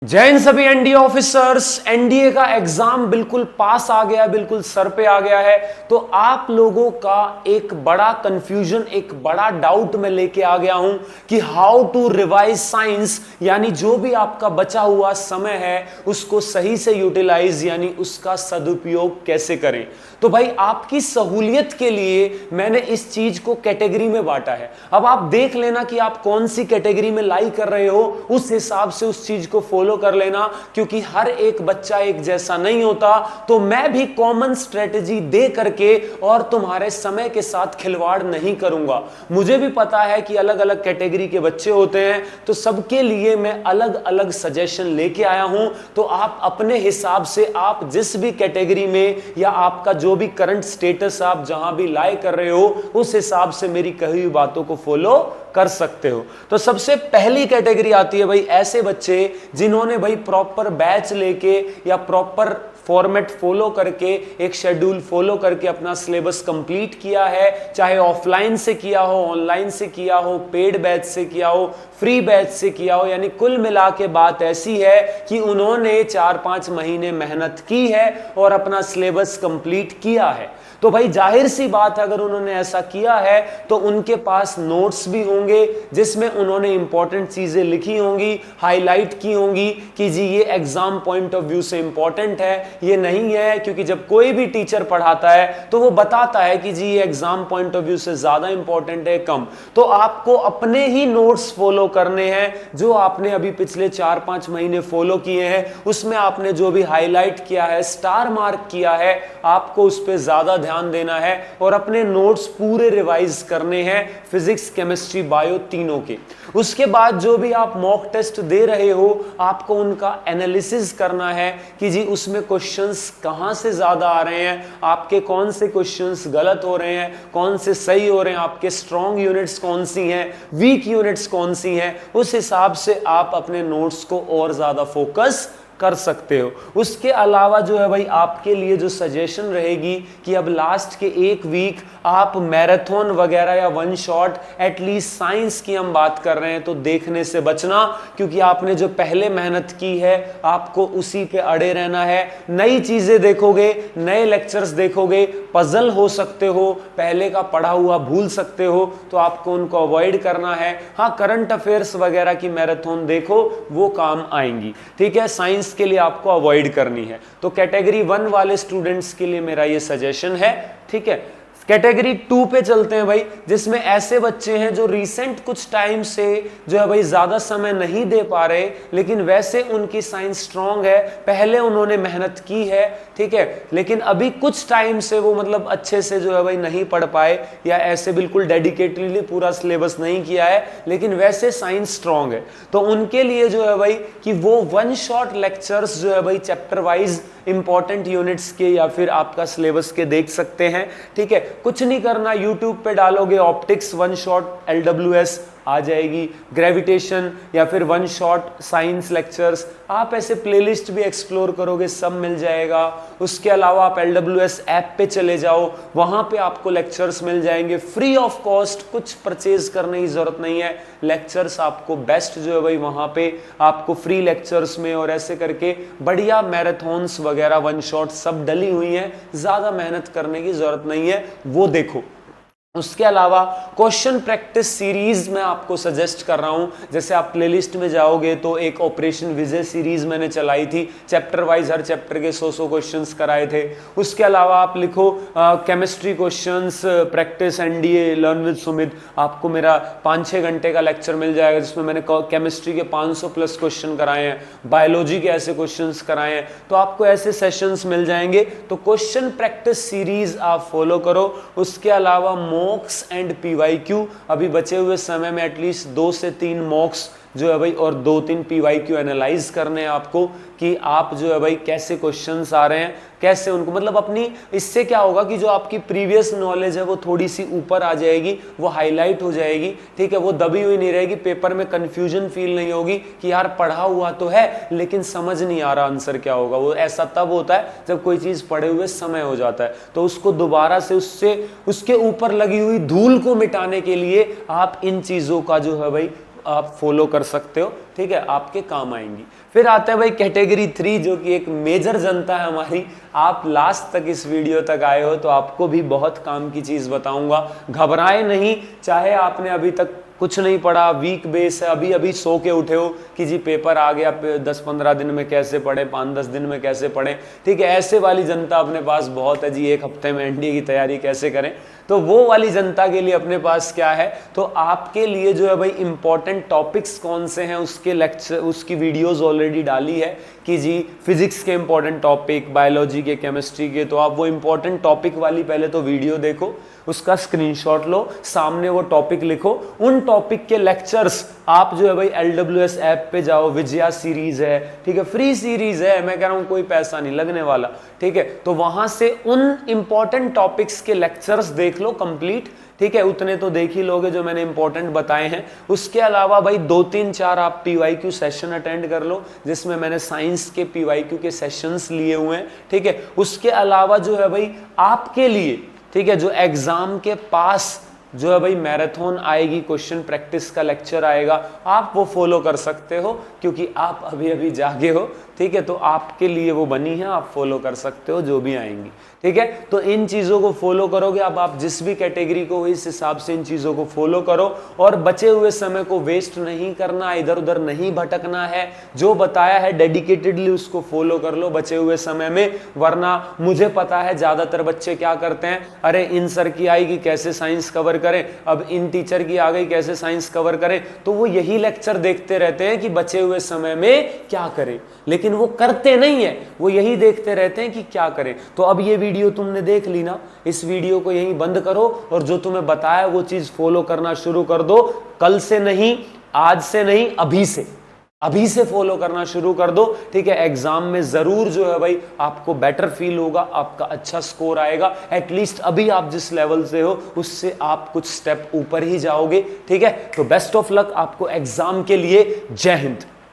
जय हिंद सभी NDA officers. NDA का एग्जाम बिल्कुल पास आ गया, बिल्कुल सर पे आ गया है। तो आप लोगों का एक बड़ा कंफ्यूजन, एक बड़ा डाउट मैं लेके आ गया हूं कि हाउ टू रिवाइज साइंस, यानी जो भी आपका बचा हुआ समय है उसको सही से यूटिलाइज यानी उसका सदुपयोग कैसे करें। तो भाई आपकी सहूलियत के लिए मैंने इस चीज को कैटेगरी में बांटा है। अब आप देख लेना कि आप कौन सी कैटेगरी में लाई कर रहे हो, उस हिसाब से उस चीज को फॉलो कर लेना, क्योंकि हर एक बच्चा एक जैसा नहीं होता। तो मैं भी कॉमन स्ट्रेटेजी दे करके और तुम्हारे समय के साथ खिलवाड़ नहीं करूंगा। मुझे भी पता है कि अलग अलग कैटेगरी के बच्चे होते हैं, तो सबके लिए मैं अलग अलग सजेशन लेके आया हूं। तो आप अपने हिसाब से, आप जिस भी कैटेगरी में या आपका जो भी करंट स्टेटस आप जहां भी लाई कर रहे हो, उस हिसाब से मेरी कही हुई बातों को फॉलो कर सकते हो। तो सबसे पहली कैटेगरी आती है भाई ऐसे बच्चे जिन्होंने भाई प्रॉपर बैच लेके या प्रॉपर फॉर्मेट फॉलो करके, एक शेड्यूल फॉलो करके अपना सिलेबस कंप्लीट किया है, चाहे ऑफलाइन से किया हो, ऑनलाइन से किया हो, पेड बैच से किया हो, फ्री बैच से किया हो। यानी कुल मिला के बात ऐसी है कि उन्होंने 4-5 महीने मेहनत की है और अपना सिलेबस कंप्लीट किया है। तो भाई जाहिर सी बात है, अगर उन्होंने ऐसा किया है तो उनके पास नोट्स भी होंगे जिसमें उन्होंने इंपॉर्टेंट चीजें लिखी होंगी, हाईलाइट की होंगी कि जी ये एग्जाम पॉइंट ऑफ व्यू से इंपॉर्टेंट है, ये नहीं है। क्योंकि जब कोई भी टीचर पढ़ाता है तो वो बताता है कि जी ये एग्जाम पॉइंट ऑफ व्यू से ज्यादा इंपॉर्टेंट है, कम। तो आपको अपने ही नोट्स फॉलो करने हैं जो आपने अभी पिछले 4-5 महीने फॉलो किए हैं। उसमें आपने जो भी हाईलाइट किया है, स्टार मार्क किया है, आपको उस पर ज्यादा ध्यान देना है और अपने नोट्स पूरे रिवाइज करने हैं, फिजिक्स, केमिस्ट्री, बायो तीनों के। उसके बाद जो भी आप मॉक टेस्ट दे रहे हो, आपको उनका एनालिसिस करना है कि जी उसमें क्वेश्चंस कहां से ज्यादा आ रहे हैं, आपके कौन से क्वेश्चंस गलत हो रहे हैं, कौन से सही हो रहे हैं, आपके स्ट्रॉन्ग यूनिट्स कौन सी हैं, वीक यूनिट्स कौन सी हैं। उस हिसाब से आप अपने नोट्स को और ज्यादा फोकस कर सकते हो। उसके अलावा जो है भाई आपके लिए जो सजेशन रहेगी कि अब लास्ट के एक वीक आप मैराथन वगैरह या वन शॉट, एटलीस्ट साइंस की हम बात कर रहे हैं तो देखने से बचना, क्योंकि आपने जो पहले मेहनत की है आपको उसी पे अड़े रहना है। नई चीजें देखोगे, नए लेक्चर्स देखोगे, पजल हो सकते हो, पहले का पढ़ा हुआ भूल सकते हो, तो आपको उनको अवॉइड करना है। हाँ, करंट अफेयर्स वगैरह की मैराथन देखो, वो काम आएंगी, ठीक है। साइंस के लिए आपको अवॉइड करनी है। तो कैटेगरी 1 वाले स्टूडेंट्स के लिए मेरा ये सजेशन है, ठीक है। कैटेगरी 2 पे चलते हैं भाई, जिसमें ऐसे बच्चे हैं जो रिसेंट कुछ टाइम से जो है भाई ज्यादा समय नहीं दे पा रहे, लेकिन वैसे उनकी साइंस स्ट्रांग है, पहले उन्होंने मेहनत की है, ठीक है, लेकिन अभी कुछ टाइम से वो मतलब अच्छे से जो है भाई नहीं पढ़ पाए या ऐसे बिल्कुल डेडिकेटली पूरा सिलेबस नहीं किया है, लेकिन वैसे साइंस स्ट्रांग है। तो उनके लिए जो है भाई कि वो वन शॉट लेक्चर्स जो है भाई चैप्टर वाइज इंपॉर्टेंट यूनिट्स के या फिर आपका सिलेबस के देख सकते हैं, ठीक है। कुछ नहीं करना, यूट्यूब पे डालोगे ऑप्टिक्स वन शॉट LWS आ जाएगी, ग्रेविटेशन या फिर वन शॉट साइंस लेक्चर्स, आप ऐसे प्लेलिस्ट भी एक्सप्लोर करोगे, सब मिल जाएगा। उसके अलावा आप LWS ऐप पे चले जाओ, वहां पे आपको लेक्चर्स मिल जाएंगे फ्री ऑफ कॉस्ट, कुछ परचेज करने की जरूरत नहीं है। लेक्चर्स आपको बेस्ट जो है भाई वहां पे आपको फ्री लेक्चर्स में और ऐसे करके बढ़िया मैराथन्स वगैरह वन शॉट सब डली हुई हैं, ज्यादा मेहनत करने की जरूरत नहीं है, वो देखो। उसके अलावा क्वेश्चन प्रैक्टिस सीरीज मैं आपको सजेस्ट कर रहा हूं। जैसे आप प्लेलिस्ट में जाओगे तो एक ऑपरेशन विजय सीरीज मैंने चलाई थी, चैप्टर वाइज हर चैप्टर के 100 क्वेश्चंस कराए थे। उसके अलावा आप लिखो chemistry questions practice NDA learn with Sumit, आपको मेरा 5-6 घंटे का लेक्चर मिल जाएगा जिसमें मैंने केमिस्ट्री के 500+ क्वेश्चन कराए हैं, बायोलॉजी के ऐसे क्वेश्चंस कराए हैं, तो आपको ऐसे सेशंस मिल जाएंगे। तो क्वेश्चन प्रैक्टिस सीरीज आप फॉलो करो। उसके अलावा मॉक्स एंड PYQ, अभी बचे हुए समय में एटलीस्ट 2 से 3 मॉक्स जो है भाई और 2-3 PYQ एनालाइज करने हैं आपको कि आप जो है भाई कैसे क्वेश्चंस आ रहे हैं, कैसे उनको मतलब अपनी, इससे क्या होगा कि जो आपकी प्रीवियस नॉलेज है वो थोड़ी सी ऊपर आ जाएगी, वो हाईलाइट हो जाएगी, ठीक है, वो दबी हुई नहीं रहेगी, पेपर में कंफ्यूजन फील नहीं होगी कि यार पढ़ा हुआ तो है लेकिन समझ नहीं आ रहा आंसर क्या होगा। वो ऐसा तब होता है जब कोई चीज पढ़े हुए समय हो जाता है, तो उसको दोबारा से उससे उसके ऊपर लगी हुई धूल को मिटाने के लिए आप इन चीजों का जो है भाई आप फॉलो कर सकते हो, ठीक है, आपके काम आएंगी। फिर आते हैं भाई कैटेगरी 3, जो कि एक मेजर जनता है हमारी। आप लास्ट तक इस वीडियो तक आए हो तो आपको भी बहुत काम की चीज बताऊंगा। घबराए नहीं, चाहे आपने अभी तक कुछ नहीं पढ़ा, वीक बेस है, अभी अभी सो के उठे हो कि जी पेपर आ गया, 10-15 दिन में कैसे पढ़े, 5-10 दिन में कैसे पढ़े, ठीक है, ऐसे वाली जनता अपने पास बहुत है जी। एक हफ्ते में एनडीए की तैयारी कैसे करें, तो वो वाली जनता के लिए अपने पास क्या है, तो आपके लिए जो है भाई इंपॉर्टेंट टॉपिक्स कौन से हैं उसके लेक्चर, उसकी वीडियोस ऑलरेडी डाली है कि जी फिजिक्स के इंपॉर्टेंट टॉपिक, बायोलॉजी के, केमिस्ट्री के, तो आप वो इंपॉर्टेंट टॉपिक वाली पहले तो वीडियो देखो, उसका स्क्रीनशॉट लो, सामने वो टॉपिक लिखो, उन टॉपिक के लेक्चर्स आप जो है भाई LWS ऐप पे जाओ, विजया सीरीज है, ठीक है, फ्री सीरीज है, मैं कह रहा हूं कोई पैसा नहीं लगने वाला, ठीक है, तो वहां से उन इंपॉर्टेंट टॉपिक्स के लेक्चर्स देख लो कंप्लीट, ठीक है, उतने तो देख ही लोगे जो मैंने इंपॉर्टेंट बताए हैं। उसके अलावा भाई 2-3-4 आप PYQ सेशन अटेंड कर लो, जिसमें मैंने साइंस के PYQ के सेशंस लिए हुए हैं, ठीक है। उसके अलावा जो है भाई आपके लिए, ठीक है, जो एग्जाम के पास जो है भाई मैराथन आएगी, क्वेश्चन प्रैक्टिस का लेक्चर आएगा, आप वो फॉलो कर सकते हो क्योंकि आप अभी अभी जागे हो, ठीक है, तो आपके लिए वो बनी है, आप फॉलो कर सकते हो जो भी आएंगी, ठीक है। तो इन चीजों को फॉलो करोगे, अब आप जिस भी कैटेगरी को इस हिसाब से इन चीजों को फॉलो करो और बचे हुए समय को वेस्ट नहीं करना, इधर उधर नहीं भटकना है, जो बताया है डेडिकेटेडली उसको फॉलो कर लो बचे हुए समय में। वरना मुझे पता है ज्यादातर बच्चे क्या करते हैं, अरे इन सर की आएगी कैसे साइंस कवर करें, अब इन टीचर की आ गई कैसे साइंस कवर करें, तो वो यही लेक्चर देखते रहते हैं कि बचे हुए समय में क्या करें, लेकिन वो करते नहीं है, वो यही देखते रहते हैं कि क्या करें। तो अब ये वीडियो तुमने देख ली ना, इस वीडियो को यहीं बंद करो और जो तुम्हें बताया वो चीज फॉलो करना शुरू कर दो। कल से नहीं, आज से नहीं, अभी से फॉलो करना शुरू कर दो, ठीक है। एग्जाम में जरूर जो है भाई आपको बेटर फील होगा, आपका अच्छा स्कोर आएगा, एटलीस्ट अभी आप जिस लेवल से हो उससे आप कुछ स्टेप ऊपर ही जाओगे, ठीक है। तो बेस्ट ऑफ लक आपको एग्जाम के लिए। जय हिंद।